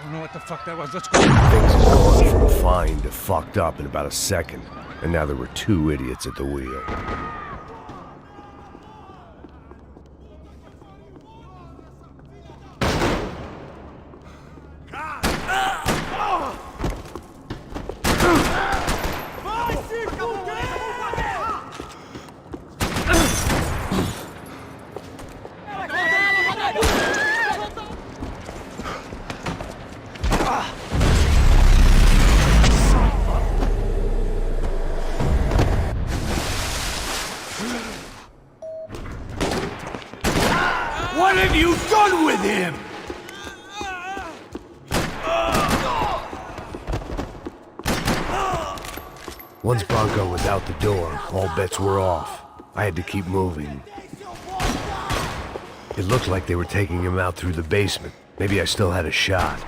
don't know what the fuck that was. Let's go. Things had gone from fine to fucked up in about a second, and now there were two idiots at the wheel. What have you done with him? Once Bronco was out the door, all bets were off. I had to keep moving. It looked like they were taking him out through the basement. Maybe I still had a shot.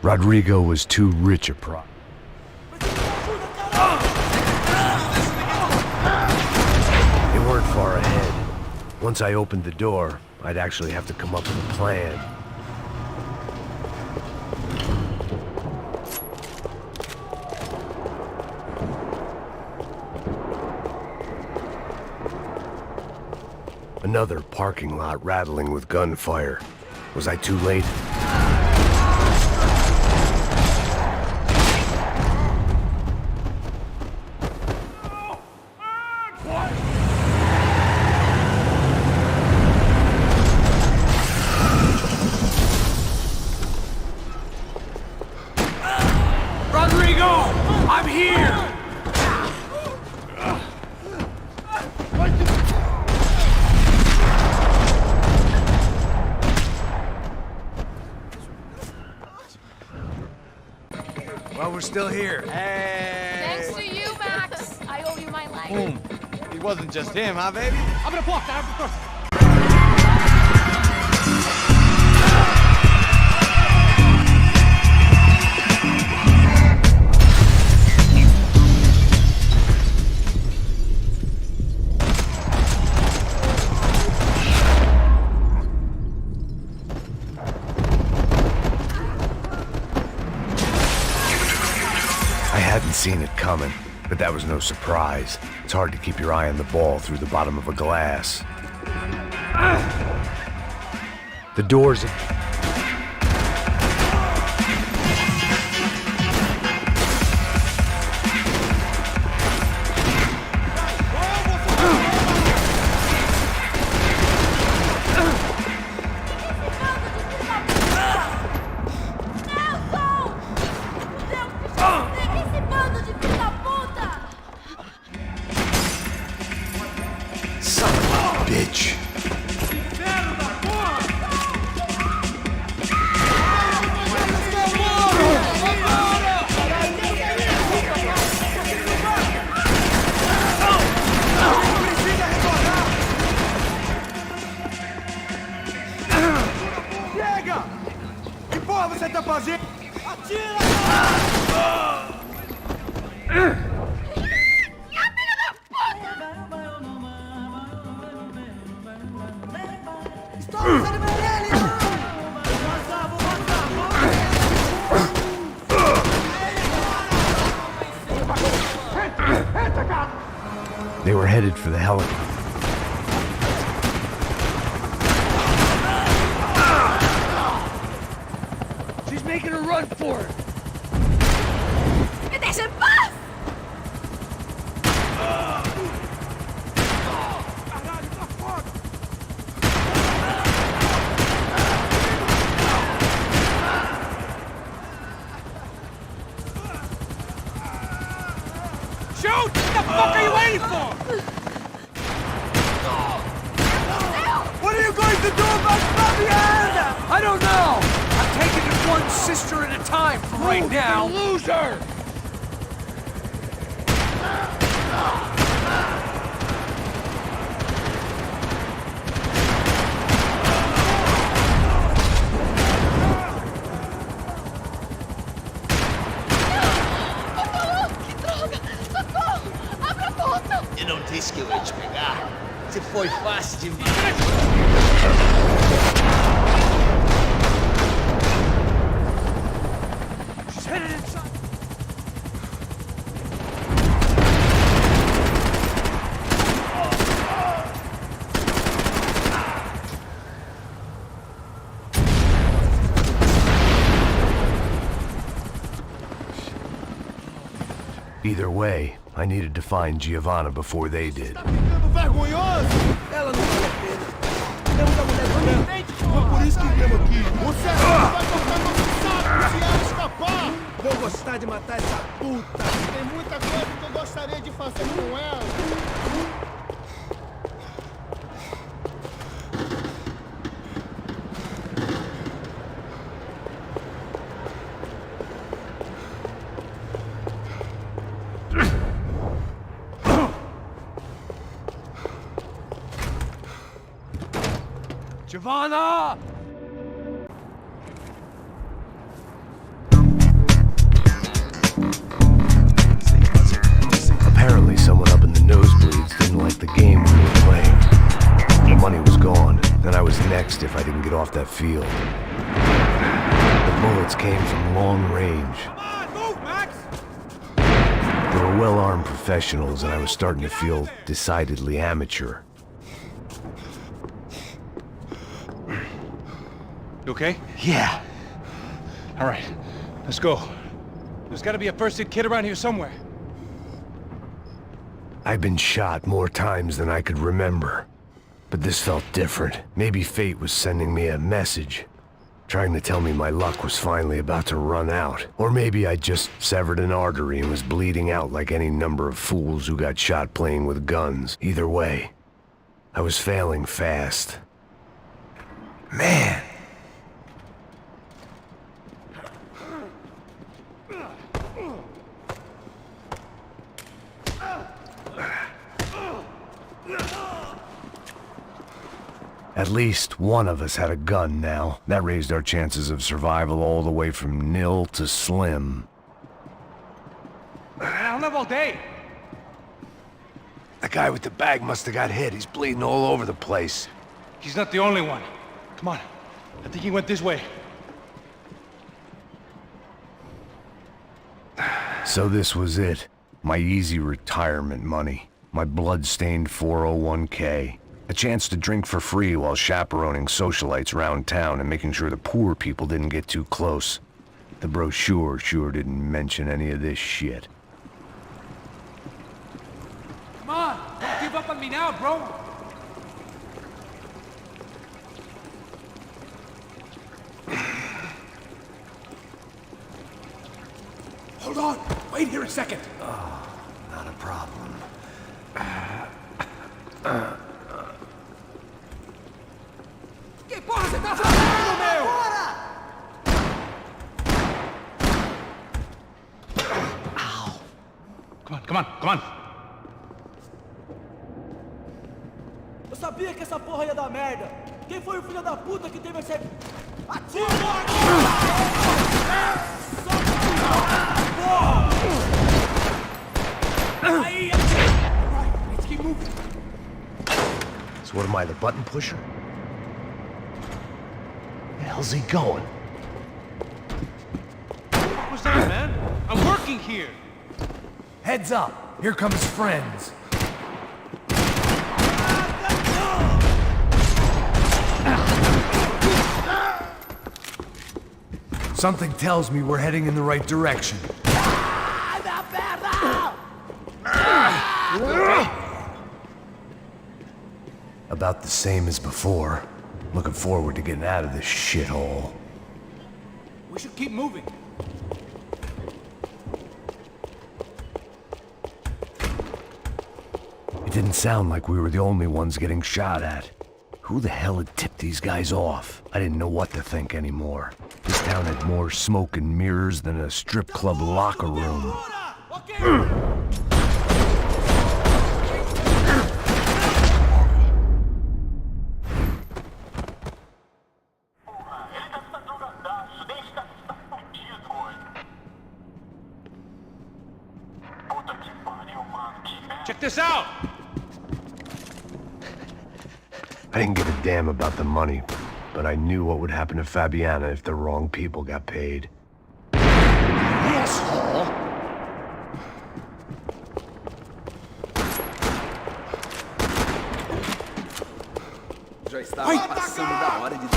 Rodrigo was too rich a prop. They weren't far ahead. Once I opened the door, I'd actually have to come up with a plan. Another parking lot rattling with gunfire. Was I too late? Rodrigo! I'm here! Well, we're still here. Hey! Thanks to you, Max. I owe you my life. Boom. It wasn't just him, huh, baby? Abre a porta, abre a porta. I hadn't seen it coming, but that was no surprise. It's hard to keep your eye on the ball through the bottom of a glass. The doors... Son of a bitch! Chega! Que porra você tá fazendo? Atira! They were headed for the helicopter. She's making a run for it! ¡Me dejes en paz! Shoot! What the fuck are you waiting for? What are you going to do about Fabiana? I don't know! I'm taking it one sister at a time for right now. Loser! Eu não disse que eu ia te pegar. Você foi fácil demais. Either way, I needed to find Giovanna before they did. Vergonhoso! Ela não vale a pena. Temos a mulher do meu frente. Foi por isso que viemos aqui. O Sérgio vai cortar nosso saco se ela escapar. Vou gostar de matar essa puta. Tem muita coisa que eu gostaria de fazer com ela. Giovanna! Apparently someone up in the nosebleeds didn't like the game we were playing. The money was gone, then I was next if I didn't get off that field. The bullets came from long range. Come on, move, Max! They were well-armed professionals, and I was starting to feel decidedly amateur. You okay? Yeah. All right, let's go. There's gotta be a first-aid kit around here somewhere. I've been shot more times than I could remember. But this felt different. Maybe fate was sending me a message, trying to tell me my luck was finally about to run out. Or maybe I just severed an artery and was bleeding out like any number of fools who got shot playing with guns. Either way, I was failing fast. Man! At least one of us had a gun now. That raised our chances of survival all the way from nil to slim. Man, I don't have all day. The guy with the bag must have got hit. He's bleeding all over the place. He's not the only one. Come on. I think he went this way. So this was it. My easy retirement money. My blood-stained 401k. A chance to drink for free while chaperoning socialites around town and making sure the poor people didn't get too close. The brochure sure didn't mention any of this shit. Come on! Don't give up on me now, bro! Hold on! Wait here a second! Not a problem. Que porra você tá fazendo, meu? Come on, come on. Eu sabia que essa porra ia dar merda. Quem foi o filho da puta que teve esse... Atira! Aí! Let's keep moving. So what am I, the button pusher? Where the hell's he going? What's that, man? I'm working here. Heads up! Here comes friends. Something tells me we're heading in the right direction. About the same as before. Looking forward to getting out of this shithole. We should keep moving. It didn't sound like we were the only ones getting shot at. Who the hell had tipped these guys off? I didn't know what to think anymore. This town had more smoke and mirrors than a strip club locker room. Check this out. I didn't give a damn about the money, but I knew what would happen to Fabiana if the wrong people got paid. Asshole! Já estava passando da hora de...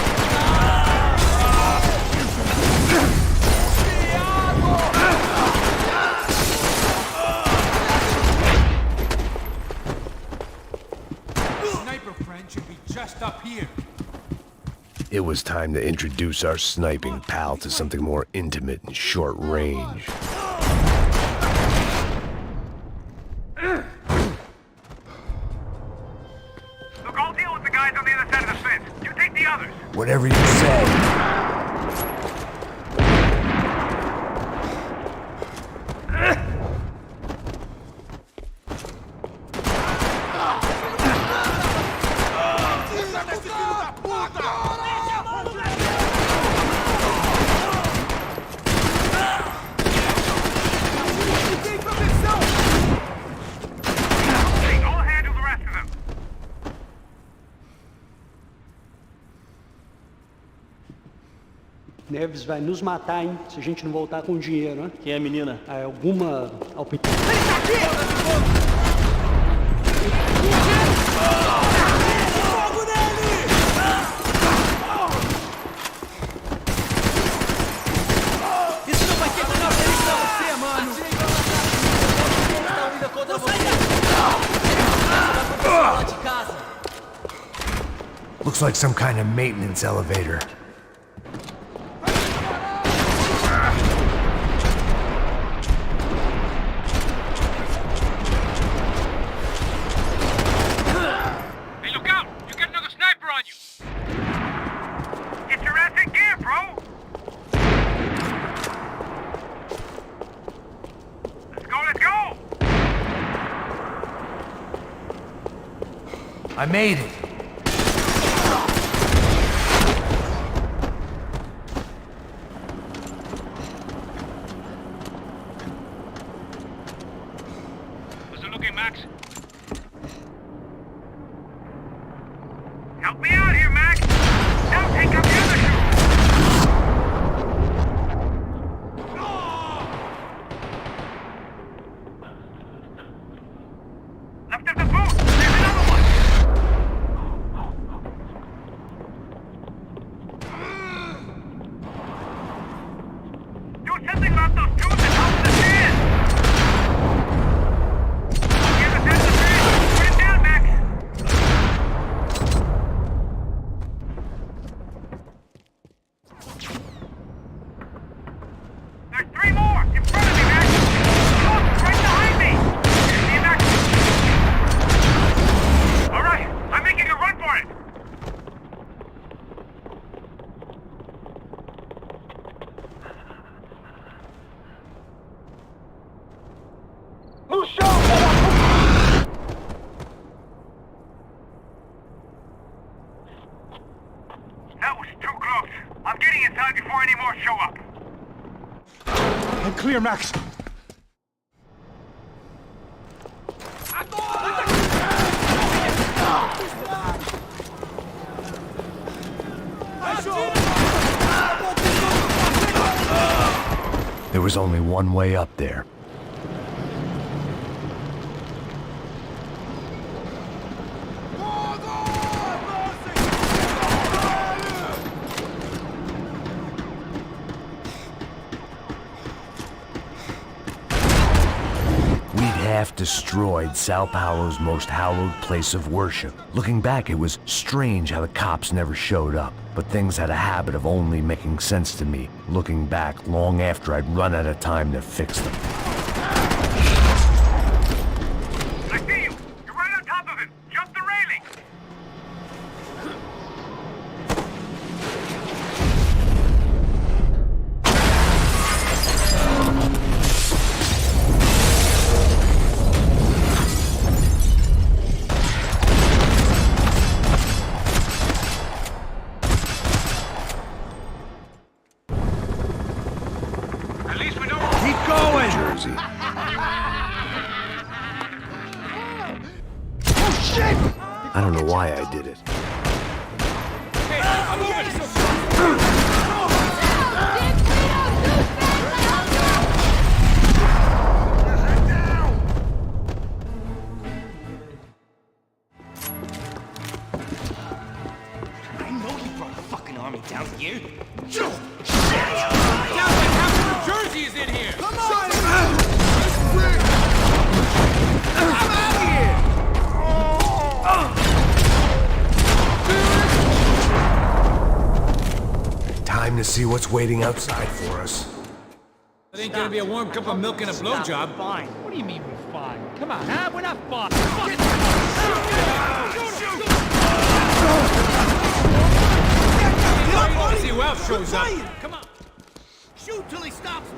It was time to introduce our sniping pal to something more intimate and short range. Look, I'll deal with the guys on the other side of the fence. You take the others. Whatever you say. Neves vai nos matar, hein? Se a gente não voltar com dinheiro, hein? Quem é a menina? É alguma opinião. Fogo nele! Isso não vai ter menor perigo pra você, mano! Está indo contra você! Lá de casa! Looks like some kind of maintenance elevator. I made it. How's it looking, Max? Help me out here, Max! Now take up the other shoe! Left of the boot! There's another one! Do something about those tools that help the stand! The other side of the bridge! Put it down, Max! There's three more! In front of me, Max! Look! Right behind me! Here's the evacuation! All right! I'm making a run for it! That was too close. I'm getting inside before any more show up. I'm clear, Max. There was only one way up there. Half destroyed Sao Paulo's most hallowed place of worship. Looking back, it was strange how the cops never showed up, but things had a habit of only making sense to me, looking back long after I'd run out of time to fix them. I see you! You're right on top of him! Jump the railing! At least we know. Keep going! Jersey. I don't know why I did it. I know you brought a fucking army down here. Jersey is in here! Come on! I'm out of here! to see what's waiting outside for us. It ain't gonna be a warm cup of milk and a blowjob. Fine. What do you mean we're fine? Come on, huh? We're not fine. Let's see who else shows up. Come on. Shoot till he stops.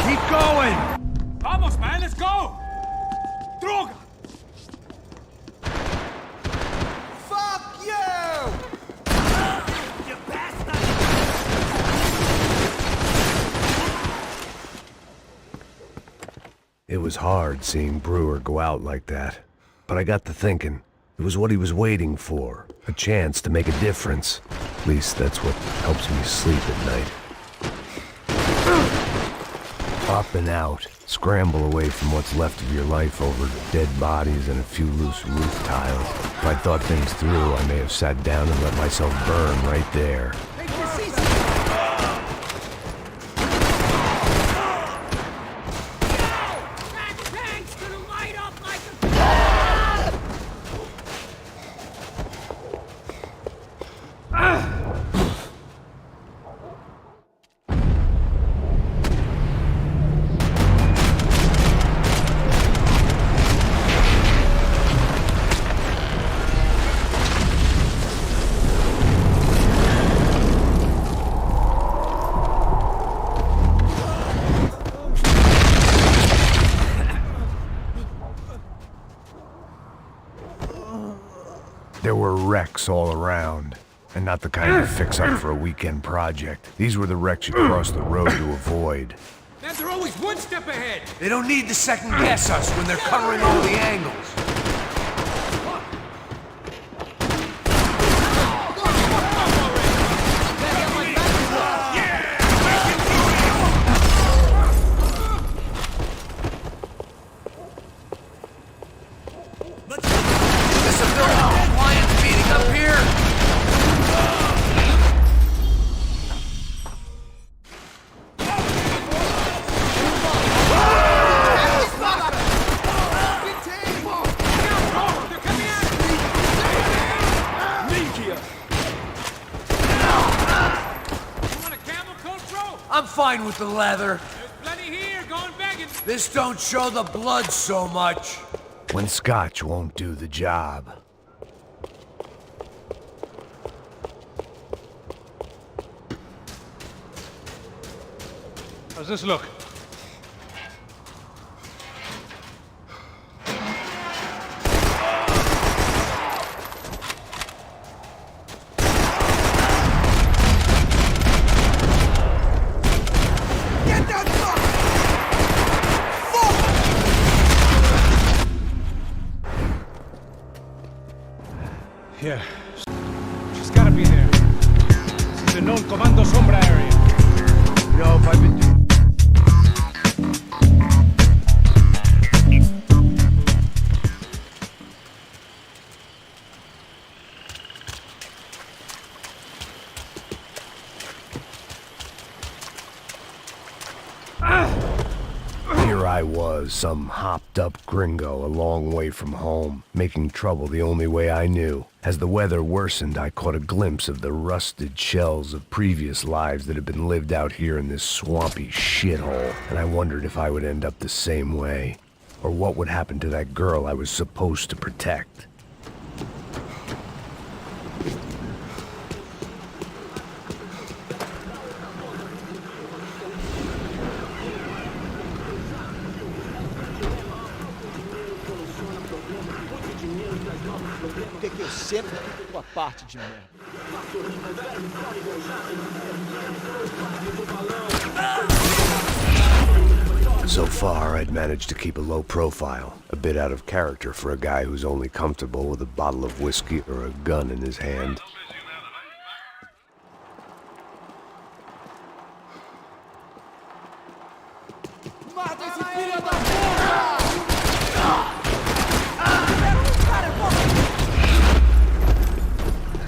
Keep going! Vamos, man, let's go! Droga! Fuck you! You bastard! It was hard seeing Brewer go out like that, but I got to thinking, it was what he was waiting for, a chance to make a difference. At least that's what helps me sleep at night. Up and out, scramble away from what's left of your life over dead bodies and a few loose roof tiles. If I'd thought things through, I may have sat down and let myself burn right there. There were wrecks all around, and not the kind you fix up for a weekend project. These were the wrecks you cross the road to avoid. Man, they're always one step ahead! They don't need to second guess us when they're covering all the angles. I'm fine with the leather. There's plenty here, going begging. This don't show the blood so much. When scotch won't do the job. How's this look? Yeah, she's gotta be there. It's the known Commando Sombra area. You know, if I've been doing... Here I was, some hopped-up gringo a long way from home, making trouble the only way I knew. As the weather worsened, I caught a glimpse of the rusted shells of previous lives that had been lived out here in this swampy shithole, and I wondered if I would end up the same way, or what would happen to that girl I was supposed to protect. O que eu sempre fico a parte de merda. So far, I'd managed to keep a low profile, a bit out of character for a guy who's only comfortable with a bottle of whiskey or a gun in his hand.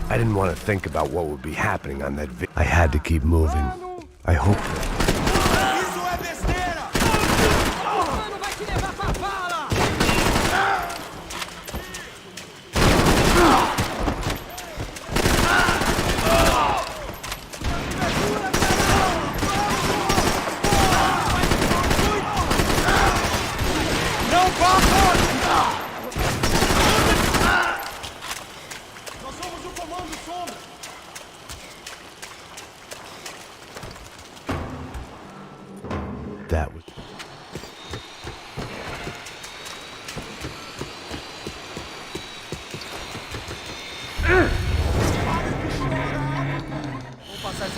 I didn't want to think about what would be happening on that I had to keep moving. I hoped that...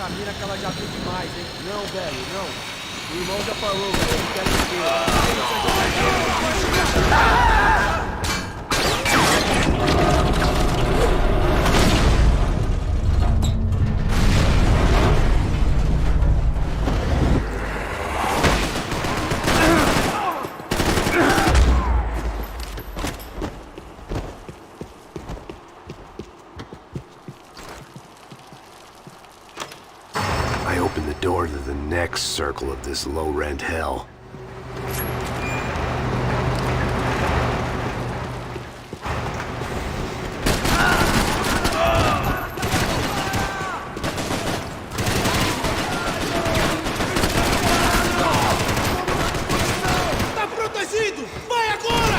A mina que ela já viu demais, hein? Não, velho, não. O irmão já falou, velho. Não quero I opened the door to the next circle of this low-rent hell. Tá protegido! Vai agora!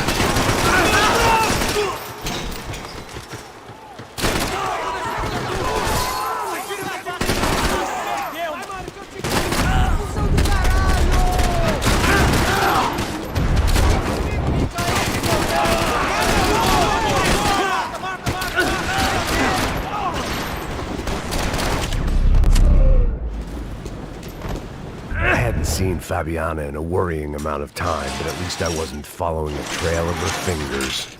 I hadn't seen Fabiana in a worrying amount of time, but at least I wasn't following a trail of her fingers.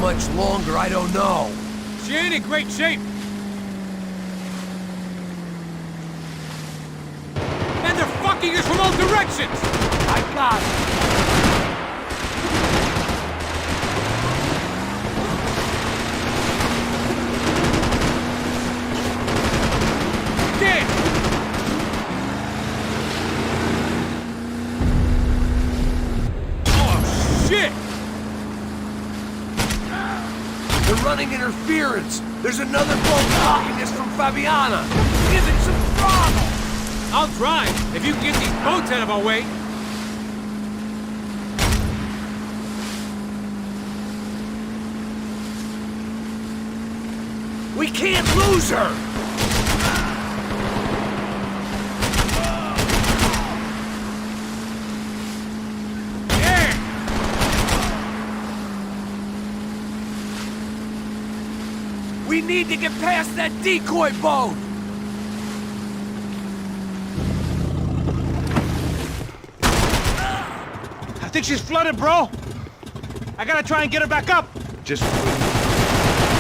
much longer, I don't know. She ain't in great shape. And they're fucking us from all directions! I got it. They're running interference. There's another boat blocking us from Fabiana. Give it some throttle. I'll drive, if you can get these boats out of our way. We can't lose her. We need to get past that decoy boat! I think she's flooded, bro! I gotta try and get her back up! Just... Come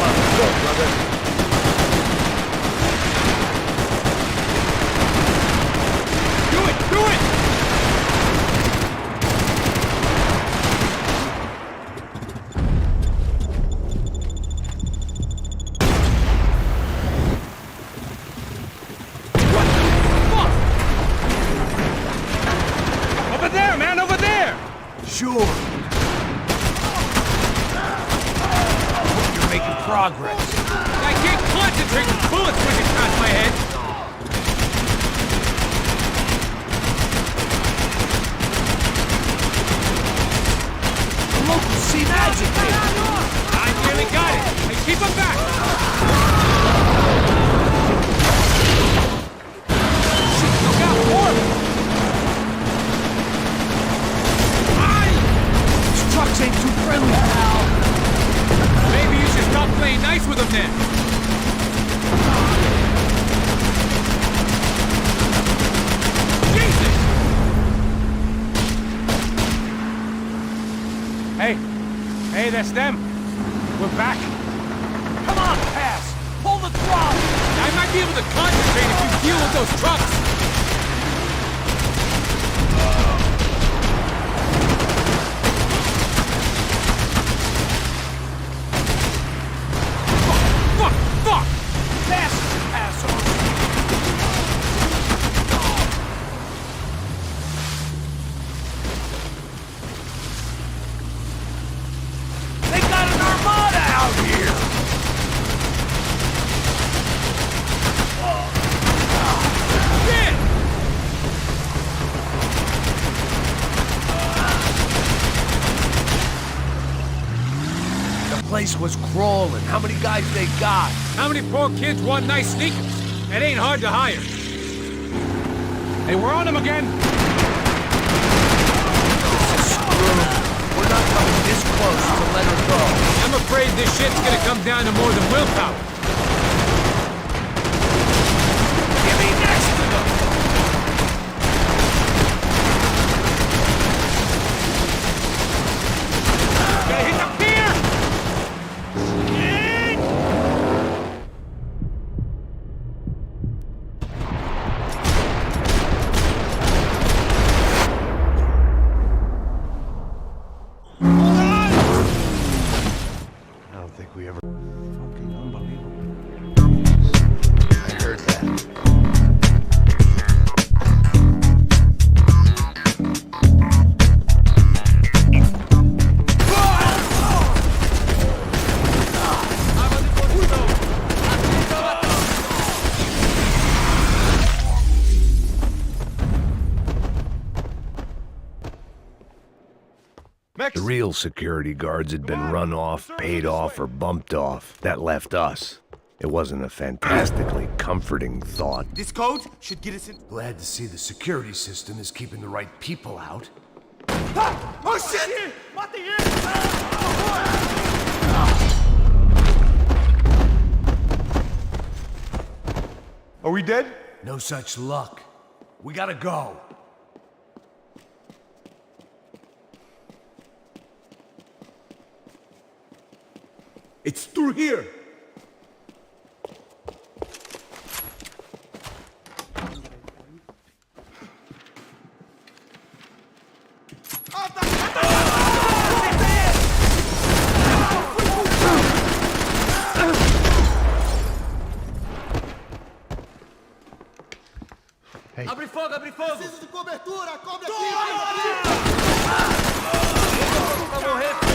on, let's go, brother. Do it! Sure. You're making progress. I can't concentrate with bullets whizzing past my head. Okay, that's them. We're back. Come on, Pass! Pull the throttle! I might be able to concentrate if you deal with those trucks. Fuck! Pass, asshole! They got an armada out here! Shit! The place was crawling. How many guys they got? How many poor kids want nice sneakers? It ain't hard to hire. Hey, we're on them again. This is screwed. We're not coming this close to let her go. I'm afraid this shit's gonna come down to more than willpower. Give me next to them! Gotta hit the pier! I don't think we ever... Fucking unbelievable. I heard that. The real security guards had been run off, paid off, or bumped off. That left us. It wasn't a fantastically comforting thought. This code should get us in. Glad to see the security system is keeping the right people out. Oh shit! Are we dead? No such luck. We gotta go. It's through here. Abre fogo, abre fogo! Preciso de cobertura! Cobre aqui! Vai morrer, pô!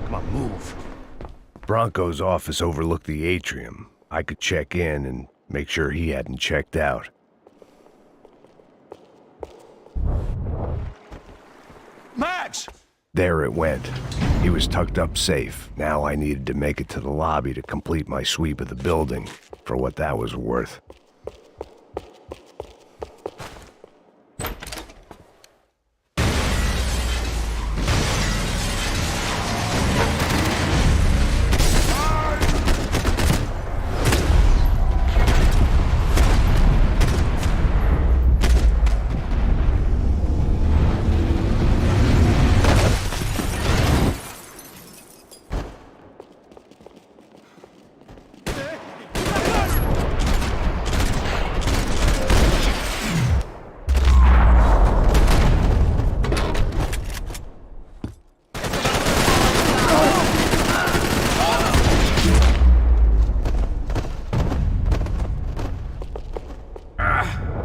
Come on, move. Bronco's office overlooked the atrium. I could check in and make sure he hadn't checked out. Max! There it went. He was tucked up safe. Now I needed to make it to the lobby to complete my sweep of the building, for what that was worth.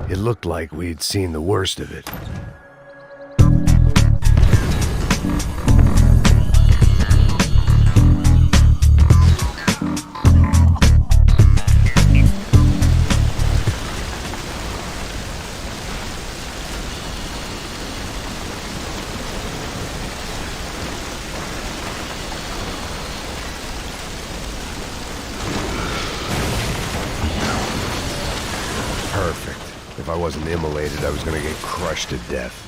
It looked like we'd seen the worst of it. Perfect. If I wasn't immolated, I was gonna get crushed to death.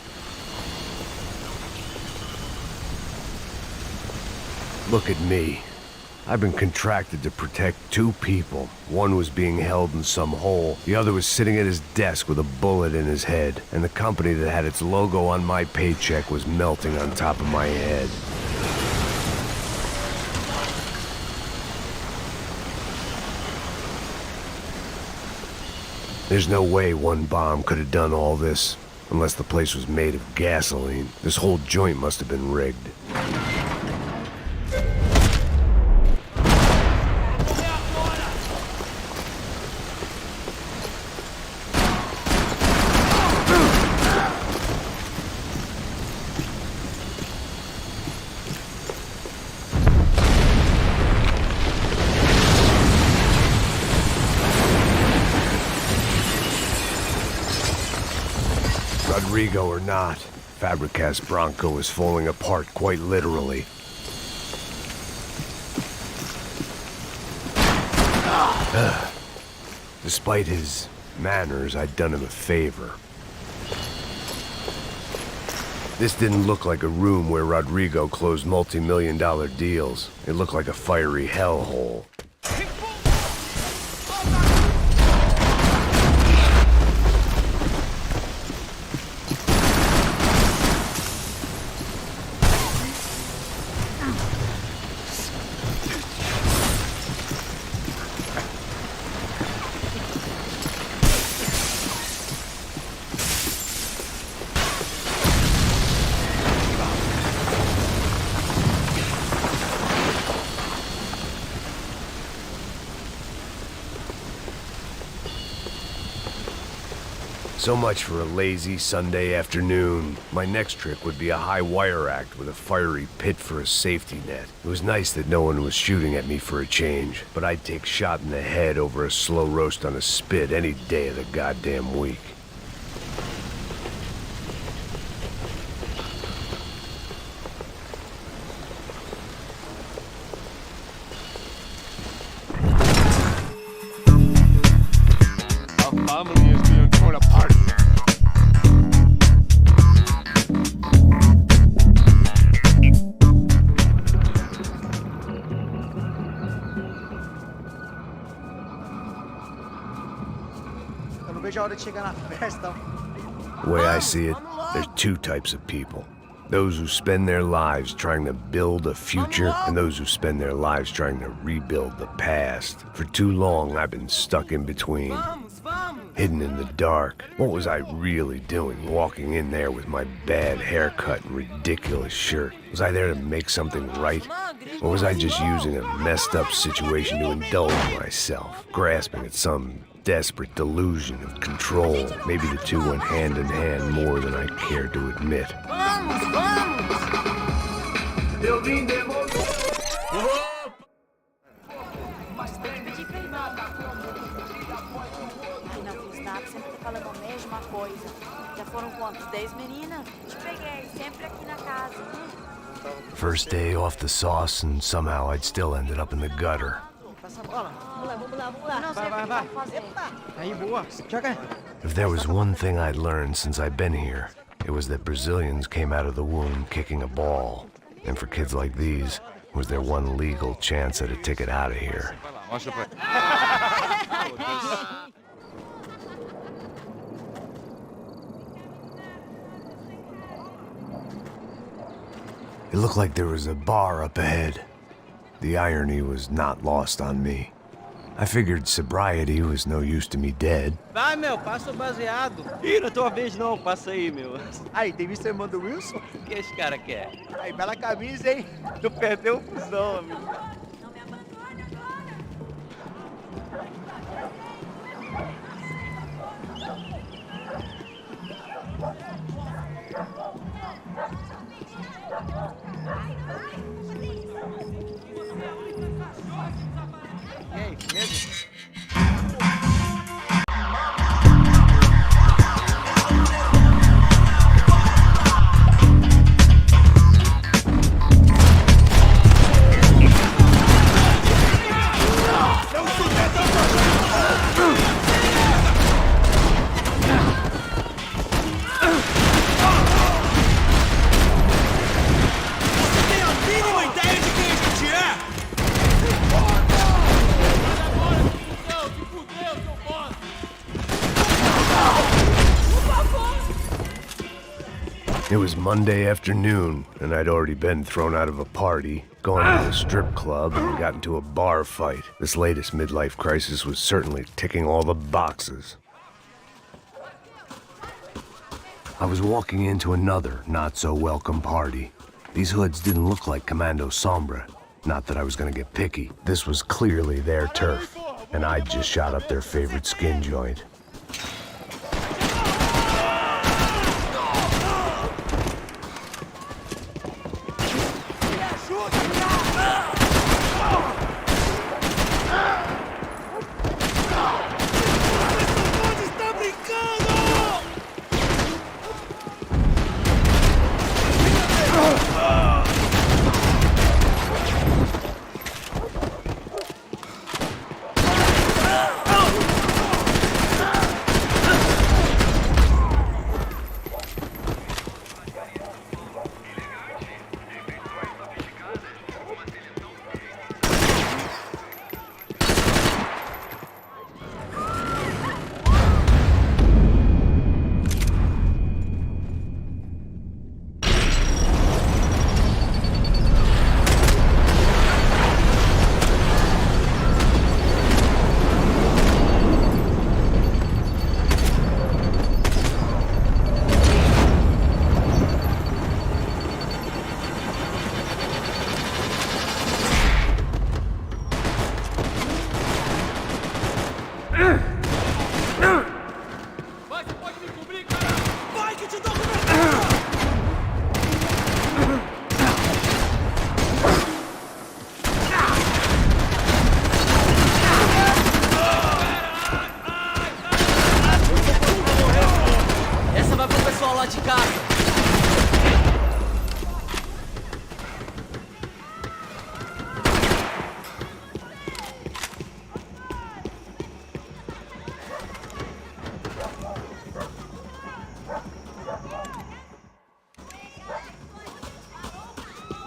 Look at me. I've been contracted to protect two people. One was being held in some hole. The other was sitting at his desk with a bullet in his head. And the company that had its logo on my paycheck was melting on top of my head. There's no way one bomb could have done all this. Unless the place was made of gasoline. This whole joint must have been rigged. Rodrigo or not, Fabricas Bronco is falling apart quite literally. Despite his manners, I'd done him a favor. This didn't look like a room where Rodrigo closed multi-million-dollar deals. It looked like a fiery hellhole. So much for a lazy Sunday afternoon. My next trick would be a high wire act with a fiery pit for a safety net. It was nice that no one was shooting at me for a change, but I'd take shot in the head over a slow roast on a spit any day of the goddamn week. Our family is being torn apart. Eu não vejo a hora de chegar na festa. The way I see it, there's two types of people. Those who spend their lives trying to build a future, and those who spend their lives trying to rebuild the past. For too long, I've been stuck in between. Hidden in the dark. What was I really doing, walking in there with my bad haircut and ridiculous shirt? Was I there to make something right? Or was I just using a messed up situation to indulge myself, grasping at some desperate delusion of control? Maybe the two went hand in hand more than I cared to admit. Sempre falando a mesma coisa. Já foram quantos? 10 meninas? Te peguei, sempre aqui na casa. First day off the sauce, and somehow I'd still ended up in the gutter. Não sei o que vão fazer. Aí, boa. Joga. If there was one thing I'd learned since I'd been here, it was that Brazilians came out of the womb kicking a ball. And for kids like these, it was their one legal chance at a ticket out of here. It looked like there was a bar up ahead. The irony was not lost on me. I figured sobriety was no use to me dead. Vai, meu, passa o baseado. Ih, não é tua vez não, passa aí, meu. Aí, tem visto a irmã do Wilson? O que esse cara quer? Aí, bela camisa, hein? Tu perdeu o fusão, amigo. E aí, beleza? It was Monday afternoon, and I'd already been thrown out of a party, gone to a strip club, and got into a bar fight. This latest midlife crisis was certainly ticking all the boxes. I was walking into another not-so-welcome party. These hoods didn't look like Commando Sombra. Not that I was gonna get picky. This was clearly their turf, and I'd just shot up their favorite skin joint.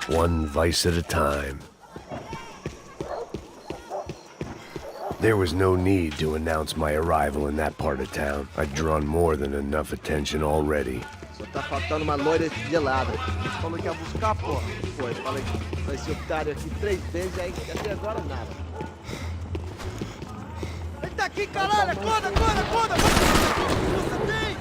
One vice at a time. There was no need to announce my arrival in that part of town. I'd drawn more than enough attention already. Só tá faltando uma loira gelada. Falou que ia buscar, pô. Foi, falei que vai ser otário aqui 3 vezes, aí até agora nada. Ele tá aqui, caralho! Acorda, acorda, acorda! Você tem!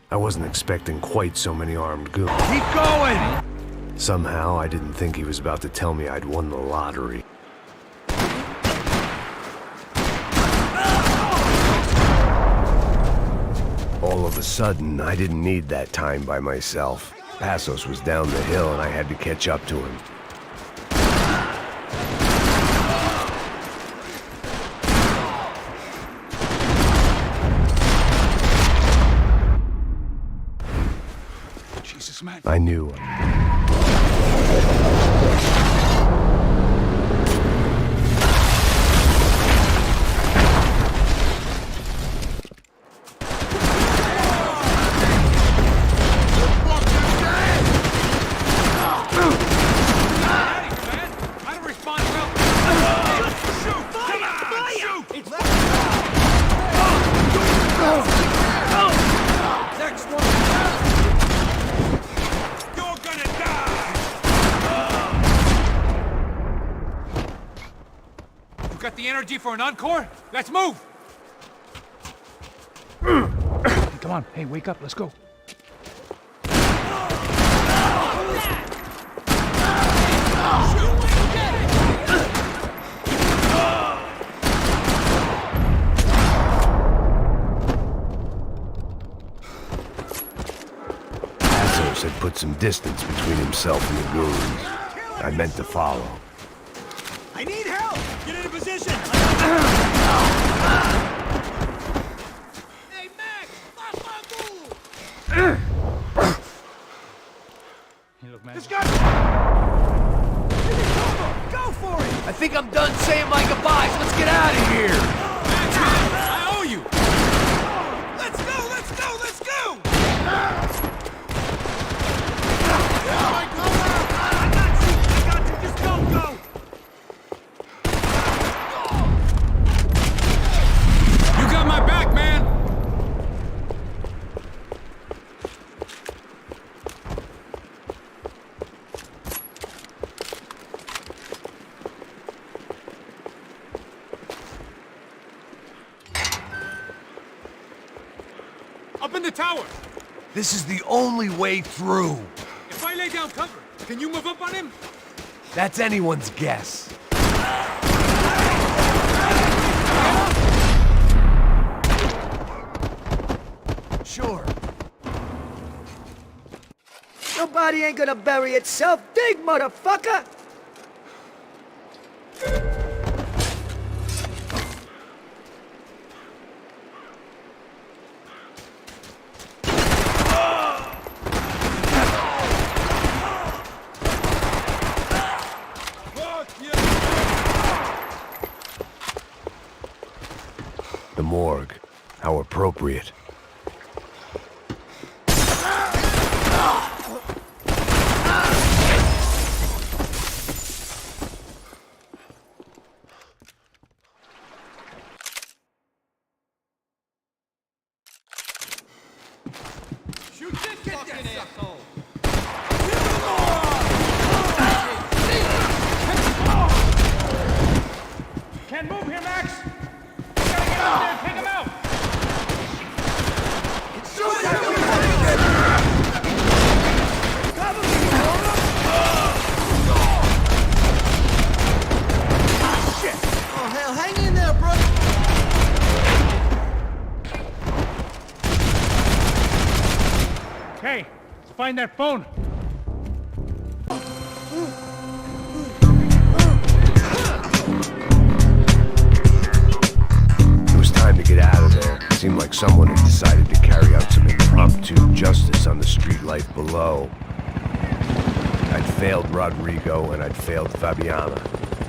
I wasn't expecting quite so many armed goons. Keep going! Somehow, I didn't think he was about to tell me I'd won the lottery. All of of a sudden, I didn't need that time by myself. Passos was down the hill and I had to catch up to him. Jesus, man. I knew. Got the energy for an encore? Let's move! Come on, hey, wake up, let's go. Passos had put some distance between himself and the goons. I meant to follow. I need help! Get into position! Hey, Max! Hey, look, man. This guy... Go for it! I think I'm done saying my goodbyes. Let's get out of here! I owe you! Let's go! Let's go! Let's go! I got you! Just go! You got my back, man! Up in the tower! This is the only way through. If I lay down cover, can you move up on him? That's anyone's guess. Sure. Your body ain't gonna bury itself. Dig, motherfucker! The morgue. How appropriate. Shoot this fucking asshole! Can't move here, Max! You gotta get out there and pick him out! Oh, hell, hang in there, bro! Hey, let's find that phone! It was time to get out of there. It seemed like someone had decided to carry out some impromptu justice on the street life below. I'd failed Rodrigo and I'd failed Fabiana.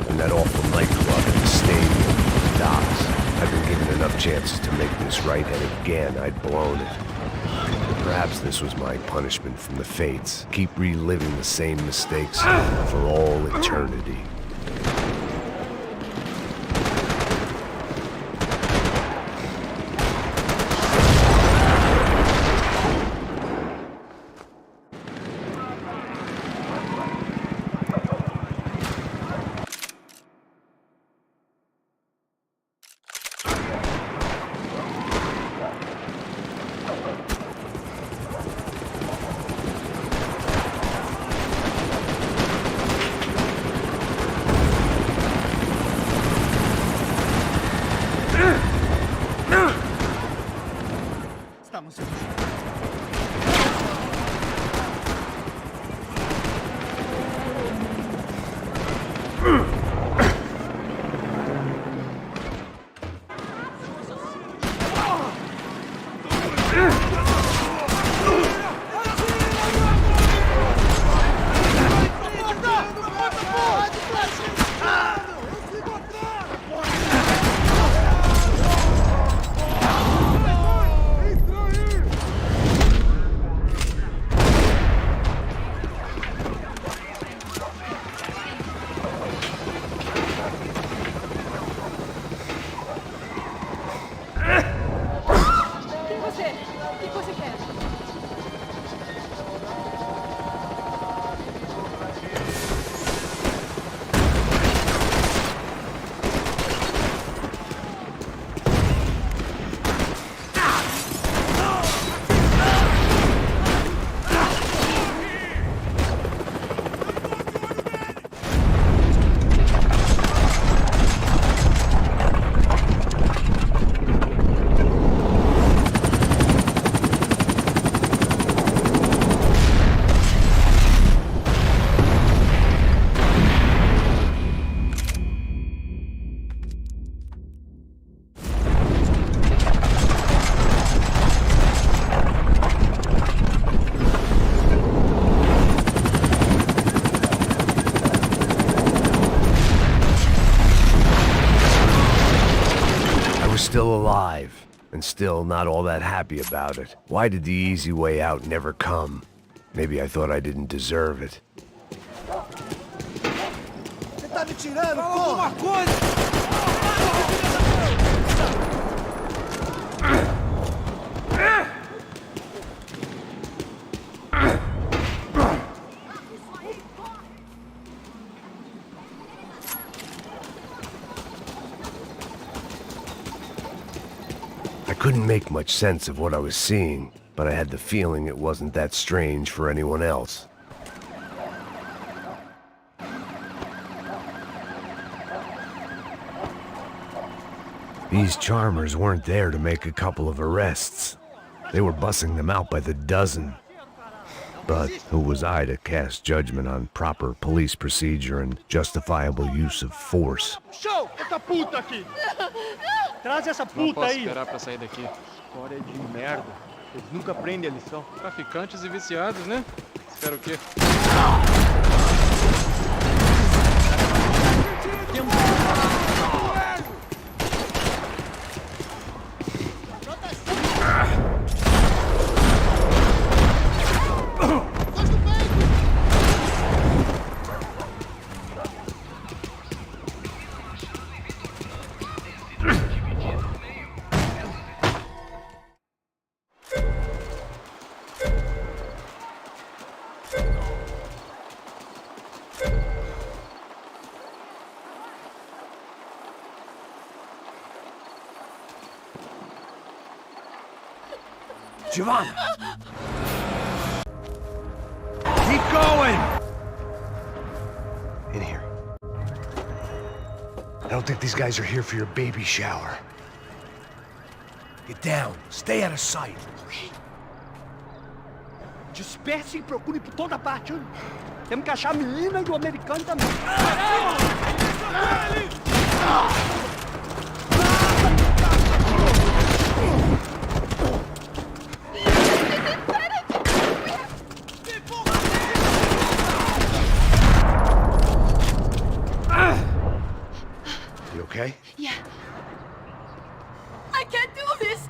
And that awful nightclub and the stadium, the docks. I'd been given enough chances to make this right, and again I'd blown it. Perhaps this was my punishment from the fates. Keep reliving the same mistakes for all eternity. Estamos juntos. still alive, and still not all that happy about it. Why did the easy way out never come? Maybe I thought I didn't deserve it. Você tá me tirando, Alguma coisa! I couldn't make much sense of what I was seeing, but I had the feeling it wasn't that strange for anyone else. These charmers weren't there to make a couple of arrests. They were bussing them out by the dozen. But who was I to cast judgment on proper police procedure and justifiable use of force? Show essa puta aqui! Traz essa Não puta posso aí. esperar pra sair daqui. História de merda. Eles nunca aprendem a lição. Traficantes e viciados, né? Espero o quê? Giovanna! Keep going! In here. I don't think these guys are here for your baby shower. Get down. Stay out of sight. Disperse e procure por toda parte. Hein? Temos que achar a menina e o americano também. You okay? Yeah. I can't do this.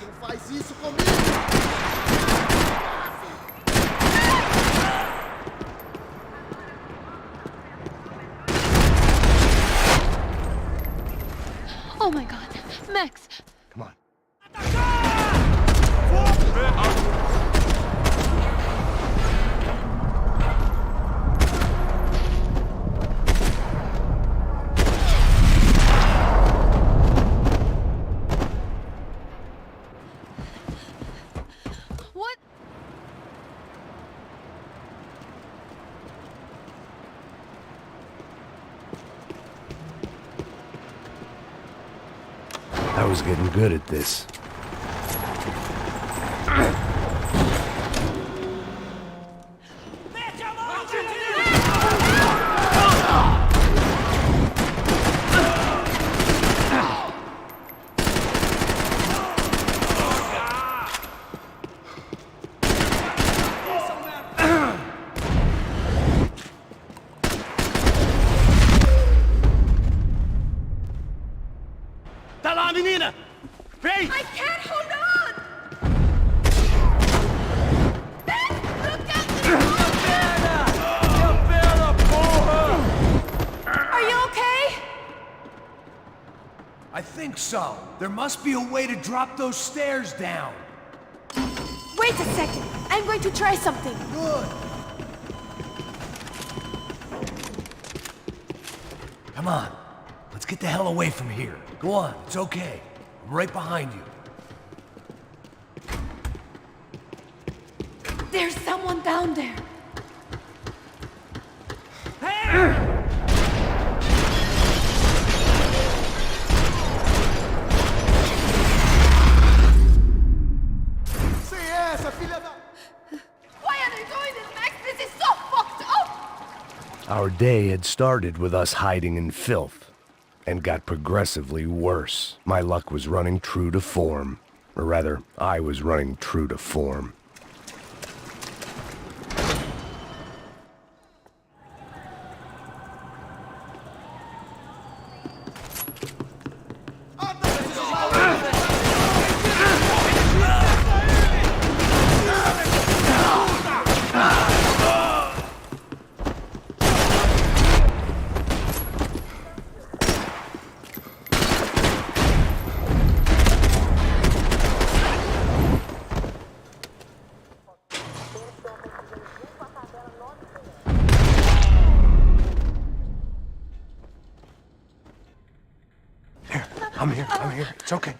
Não faz isso comigo! Oh my god. Max. Come on. What? I was getting good at this. Tá lá, menina! Vem! I can't hold on! Ben, look at me! Are you okay? I think so. There must be a way to drop those stairs down. Wait a second. I'm going to try something. Good. Come on. Let's get the hell away from here. Go on. It's okay. I'm right behind you. There's someone down there. Sem essa, filha da... Why are they doing this, Max? This is so fucked up! Our day had started with us hiding in filth, and got progressively worse. My luck was running true to form. Or rather, I was running true to form. I'm here. It's okay.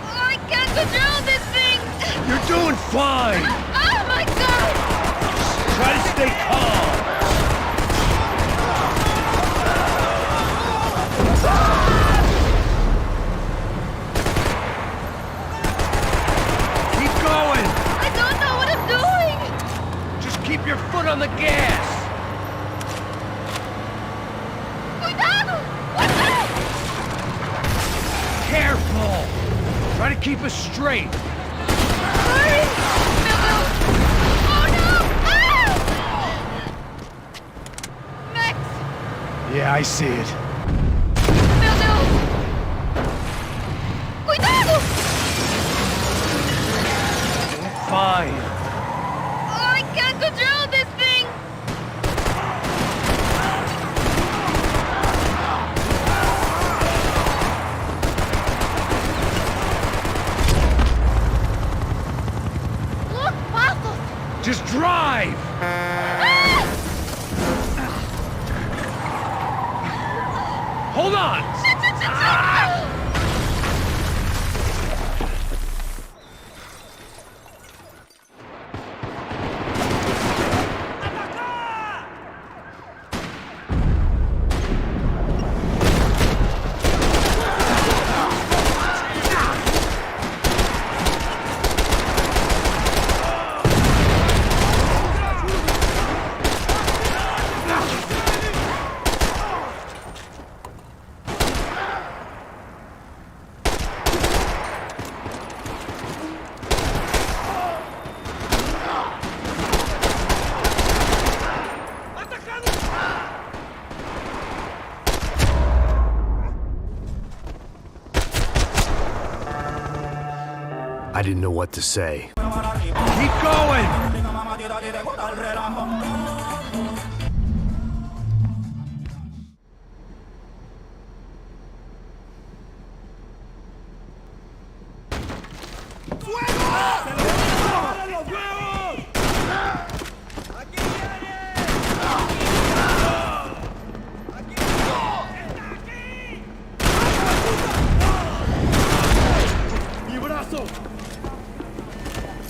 I can't control this thing! You're doing fine! Oh my god! Try to stay calm! Keep going! I don't know what I'm doing! Just keep your foot on the gas! Cuidado! What's that? Careful! Try to keep us straight! Hurry! Meu Deus! Oh no! Ah! Max! Yeah, I see it. Meu Deus! Cuidado! Fine. Oh, I can't control this thing! Look, pasos! Just drive! Ah! Hold on! I didn't know what to say. Keep going!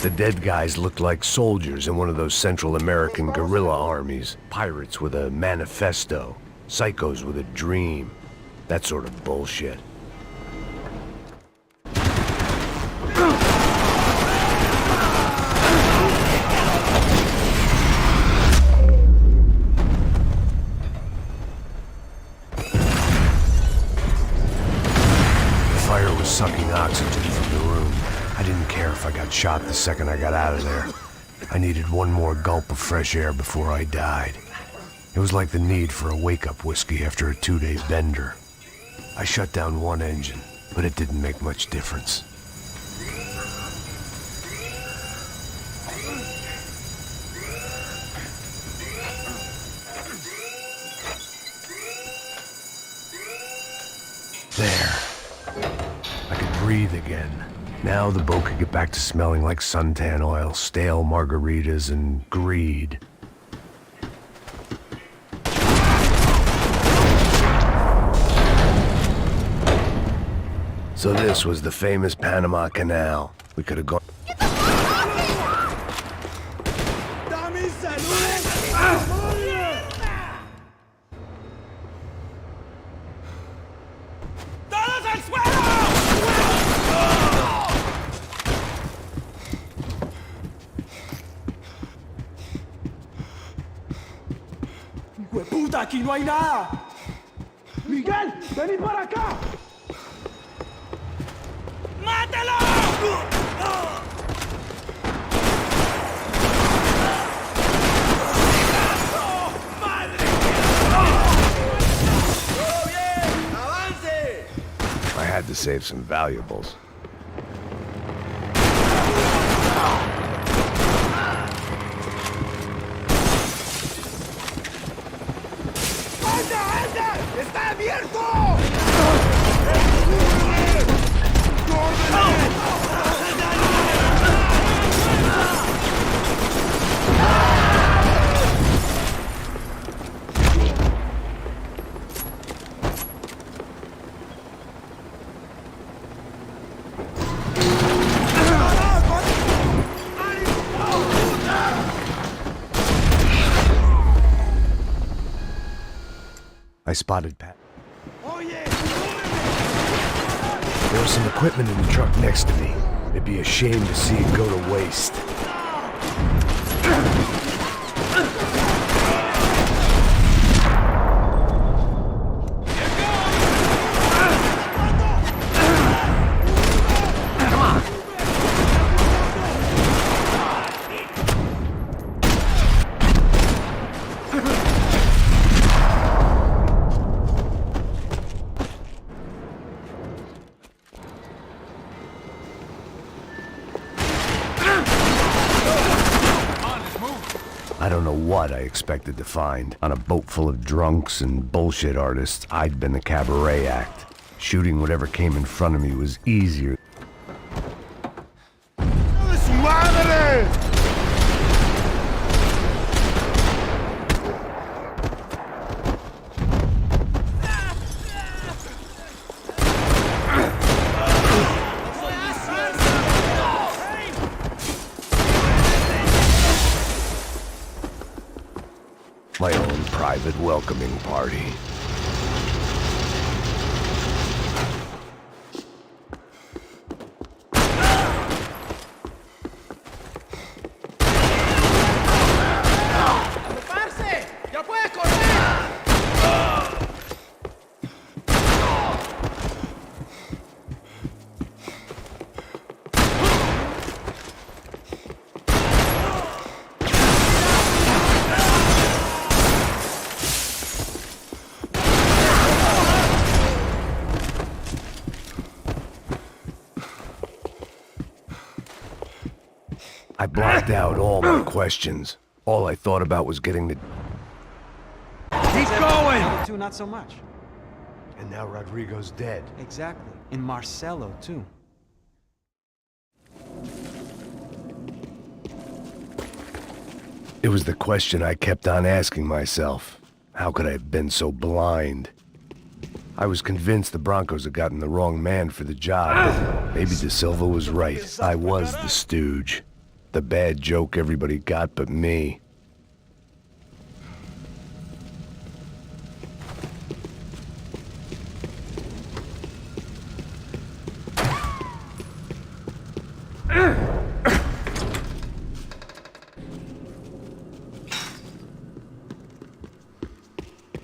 The dead guys looked like soldiers in one of those Central American guerrilla armies. Pirates with a manifesto. Psychos with a dream. That sort of bullshit. The fire was sucking oxygen from the room. I didn't care if I got shot the second I got out of there. I needed one more gulp of fresh air before I died. It was like the need for a wake-up whiskey after a 2-day bender. I shut down one engine, but it didn't make much difference. There. I could breathe again. Now the boat could get back to smelling like suntan oil, stale margaritas, and greed. So this was the famous Panama Canal. We could have gone... ¡Puta, aquí no hay nada! ¡Miguel, vení para acá! I had to save some valuables. ¡Está abierto! I spotted Pat. There was some equipment in the truck next to me. It'd be a shame to see it go to waste. I don't know what I expected to find. On a boat full of drunks and bullshit artists, I'd been the cabaret act. Shooting whatever came in front of me was easier. Madre! My own private welcoming party. I blocked out all my questions. All I thought about was getting the... Keep going! Two, not so much. And now Rodrigo's dead. Exactly. And Marcelo, too. It was the question I kept on asking myself. How could I have been so blind? I was convinced the Broncos had gotten the wrong man for the job. Maybe De Silva was right. I was the stooge. The bad joke everybody got but me.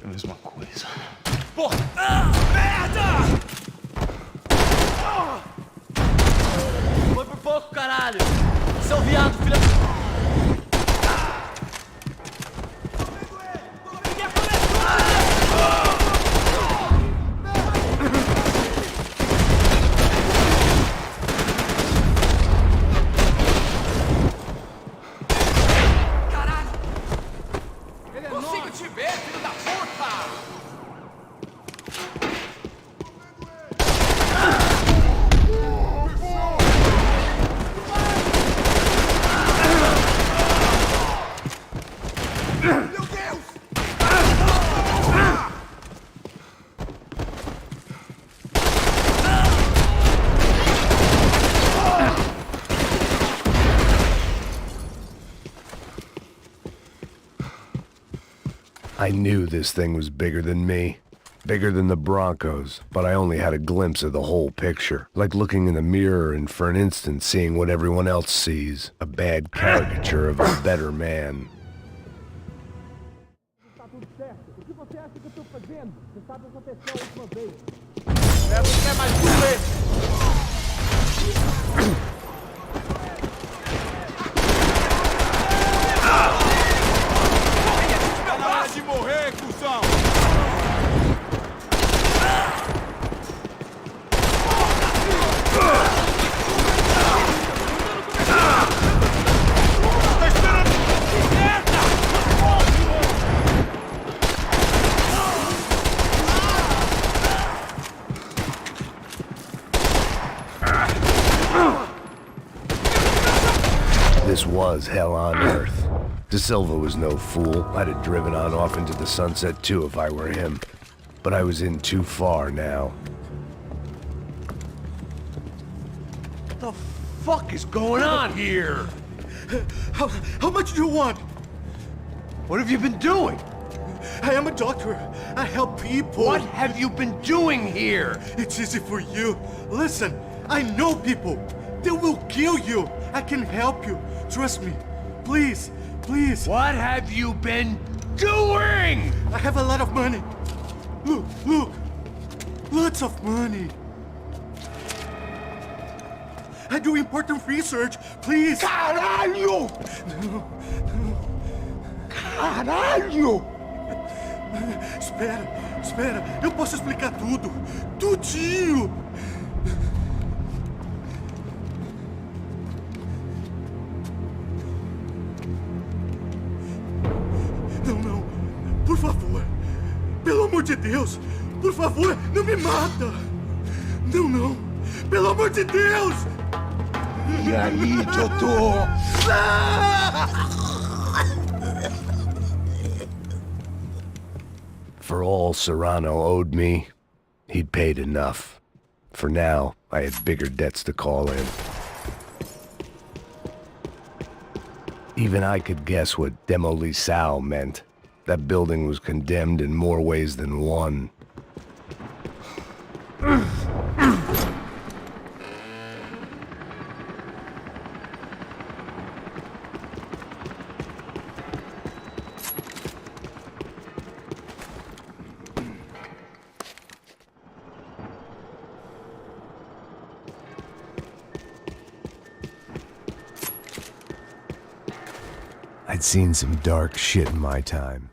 Mesma coisa. Merda! Foi por pouco, caralho! Seu viado, filha... Caralho! Consigo te ver, filho da puta! I knew this thing was bigger than me. Bigger than the Broncos, but I only had a glimpse of the whole picture. Like looking in the mirror and for an instant seeing what everyone else sees. A bad caricature of a better man. tudo certo. O que você acha que eu tô fazendo? Você sabe essa atenção a última vez. Você quer mais doer? Tá na hora de morrer, cuzão! This was hell on earth. De Silva was no fool. I'd have driven on off into the sunset too if I were him. But I was in too far now. What the fuck is going on here? How much do you want? What have you been doing? I am a doctor. I help people. What have you been doing here? It's easy for you. Listen, I know people. They will kill you. I can help you. Trust me. Please, please. What have you been doing? I have a lot of money. Look, look. Lots of money. I do important research. Please. Caralho! Caralho! Espera, espera. Eu posso explicar tudo. Tudinho. Não, não. Por favor. Pelo amor de Deus. Por favor, não me mata. Não, não. Pelo amor de Deus. E aí, doutor? For all Serrano owed me, he'd paid enough. For now, I had bigger debts to call in. Even I could guess what Demolisal meant. That building was condemned in more ways than one. I'd seen some dark shit in my time.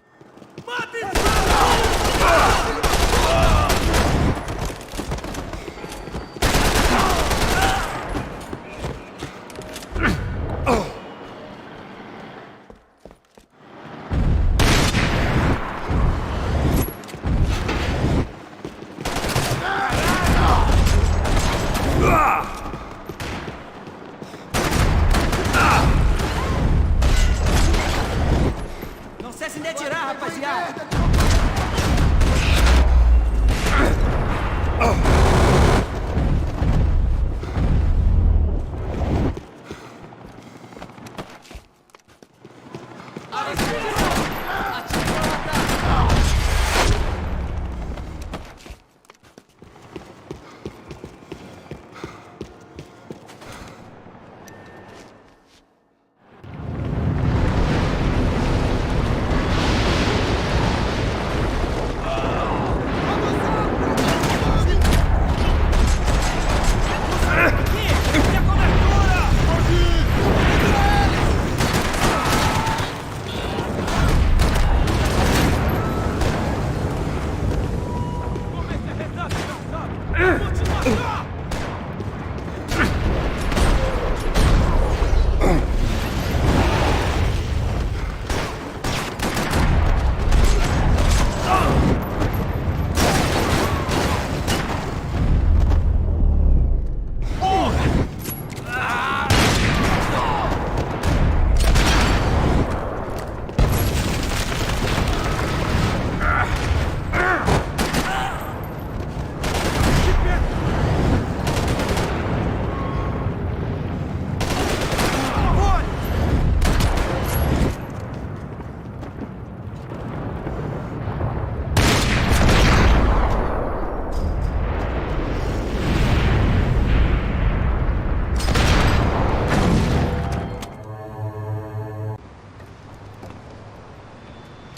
Não cesse de atirar, rapaziada!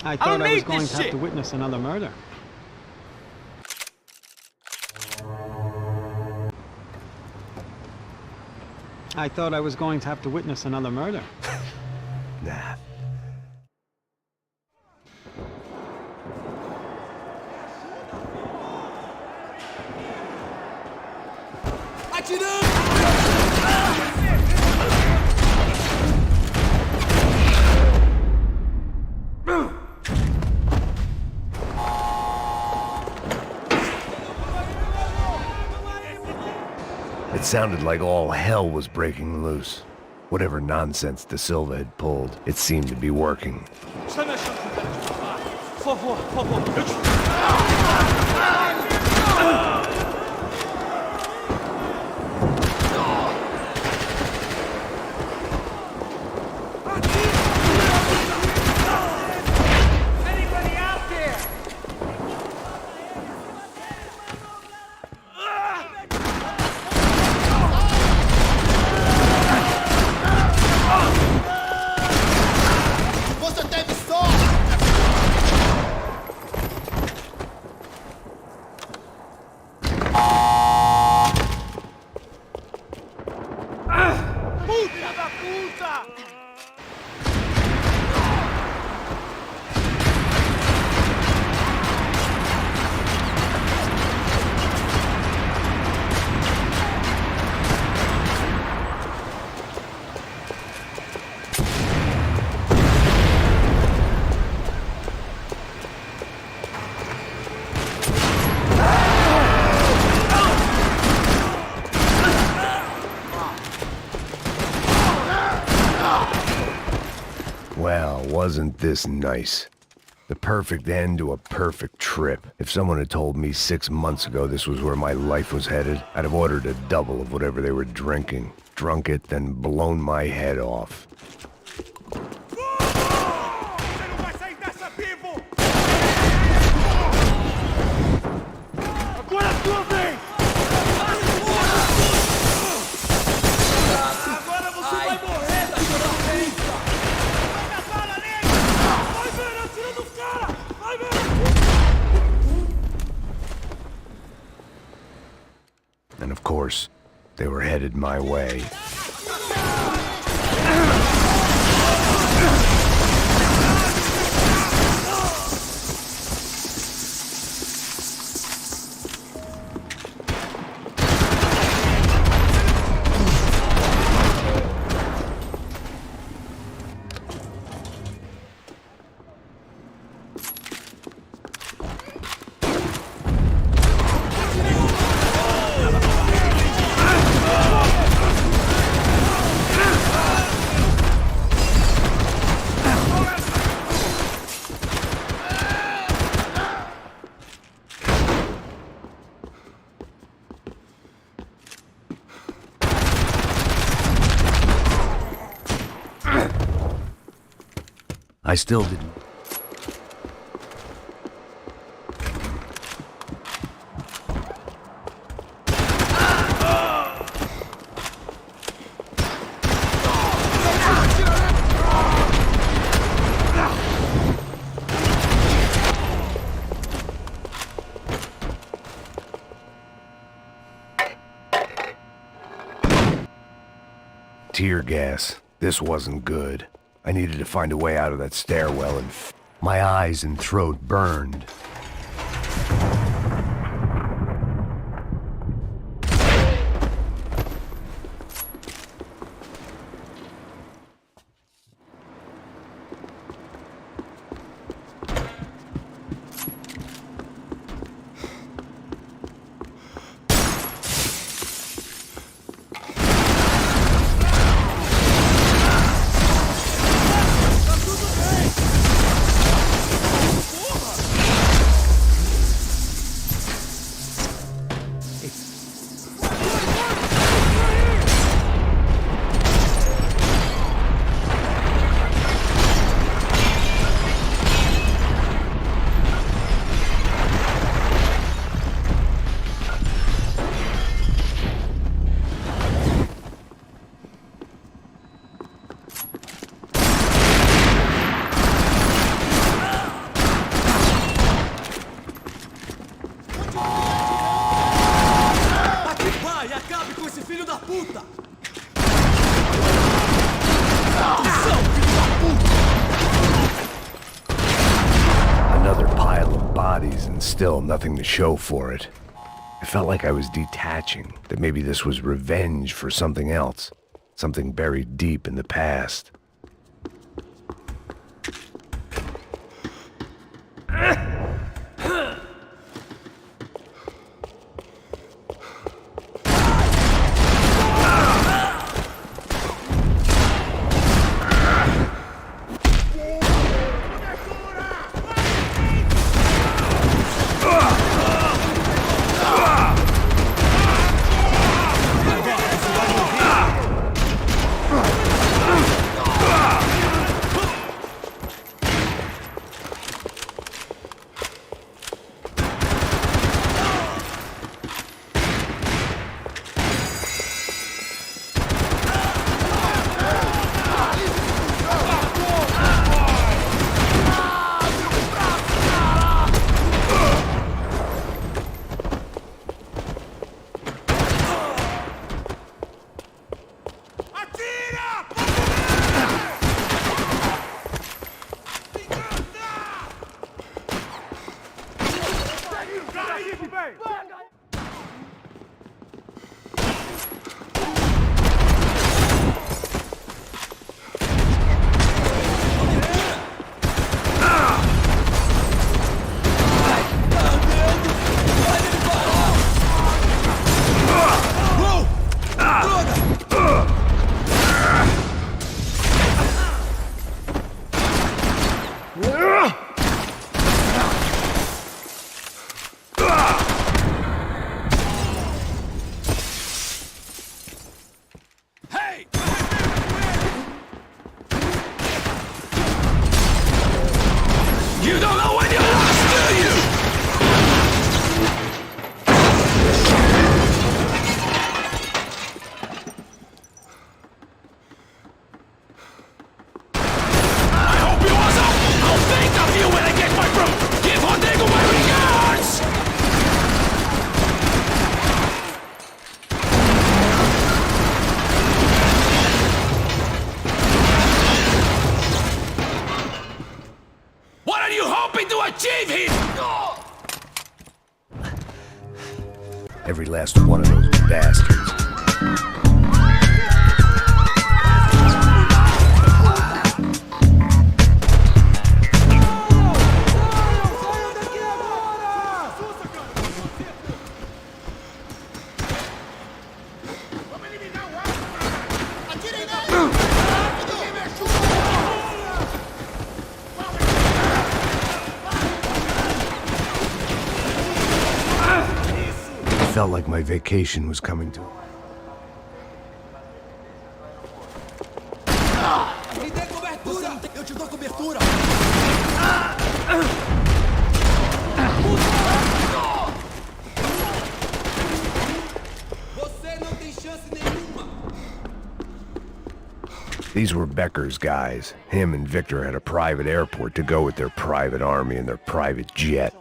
I thought I was going to have to witness another murder. I thought I was going to have to witness another murder. Nah. It sounded like all hell was breaking loose. Whatever nonsense De Silva had pulled, it seemed to be working. Está me achando com cara de papá? Por favor, por favor. Eu te... Anybody out there? Você teve sorte! Puta da puta! Well, wasn't this nice? The perfect end to a perfect trip. If someone had told me 6 months ago this was where my life was headed, I'd have ordered a double of whatever they were drinking, drunk it, then blown my head off. Você não vai sair dessa vivo! Agora é a tua vez! Agora você vai morrer, da sua frente! Vai na bala, nega! Vai ver, atira nos caras! Vai ver! And of course, they were headed my way. I still didn't. Tear gas. This wasn't good. I needed to find a way out of that stairwell and my eyes and throat burned. Another pile of bodies and still nothing to show for it. I felt like I was detaching, that maybe this was revenge for something else, something buried deep in the past. Every last one of those bastards. Felt like my vacation was coming to. Me dê cobertura! Eu te dou cobertura! Você não tem chance nenhuma! These were Becker's guys. Him and Victor had a private airport to go with their private army and their private jet.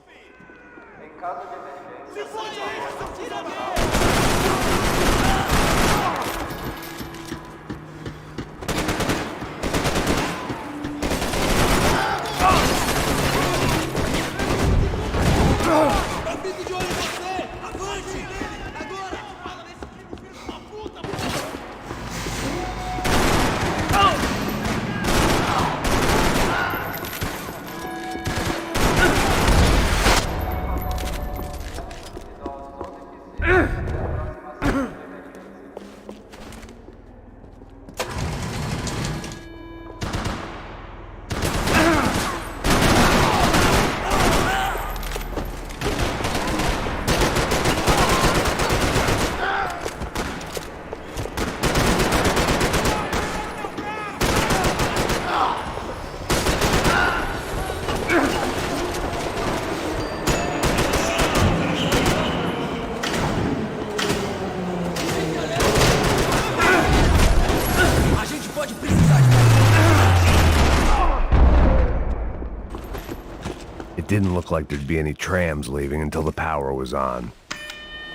It didn't look like there'd be any trams leaving until the power was on.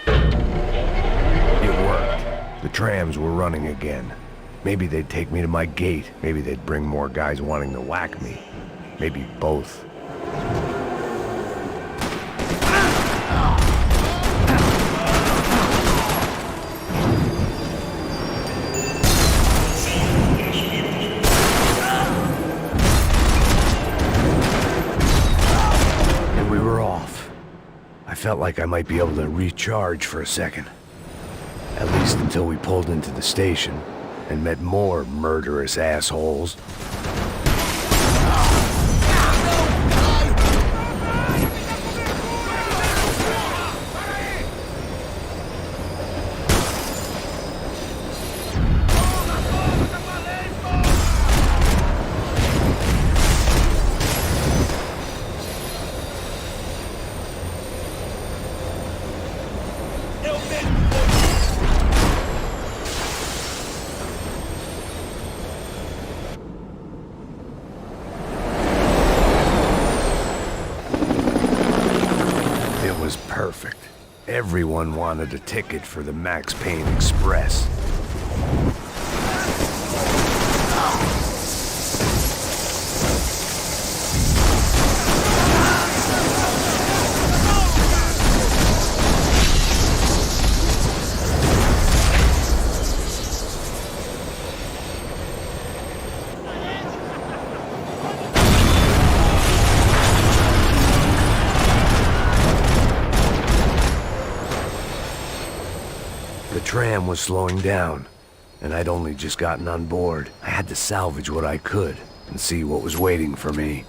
It worked. The trams were running again. Maybe they'd take me to my gate. Maybe they'd bring more guys wanting to whack me. Maybe both. were off, I felt like I might be able to recharge for a second. At least until we pulled into the station and met more murderous assholes. Perfect. Everyone wanted a ticket for the Max Payne Express. The tram was slowing down, and I'd only just gotten on board. I had to salvage what I could and see what was waiting for me.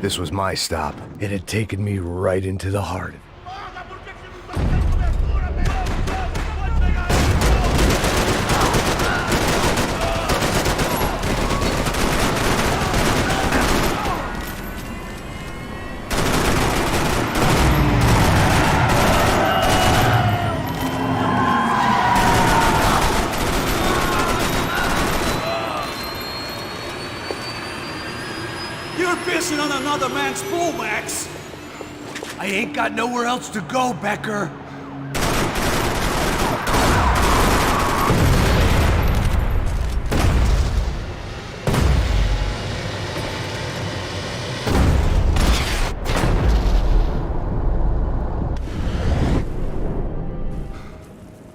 This was my stop. It had taken me right into the heart. You're pissing on another man's pool, Max! I ain't got nowhere else to go, Becker.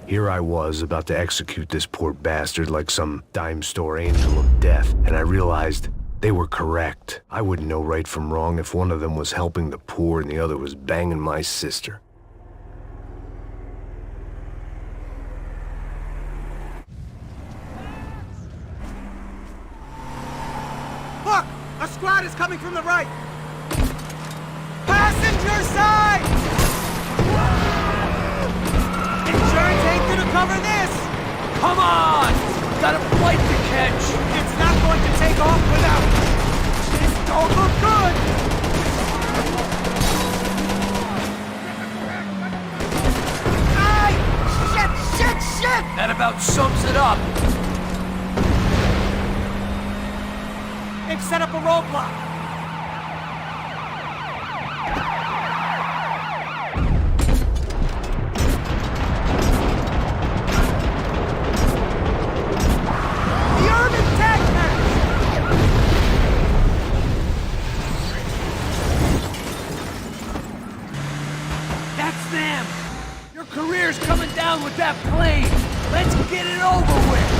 Here I was, about to execute this poor bastard like some dime store angel of death, and I realized they were correct. I wouldn't know right from wrong if one of them was helping the poor and the other was banging my sister. Look! A squad is coming from the right! Passenger side! Insurance ain't gonna cover this! Come on! Got a flight to catch! It's not going to take off without... This don't look good! Ay! Shit! That about sums it up. They've set up a roadblock! That's them! Your career's coming down with that plane! Let's get it over with!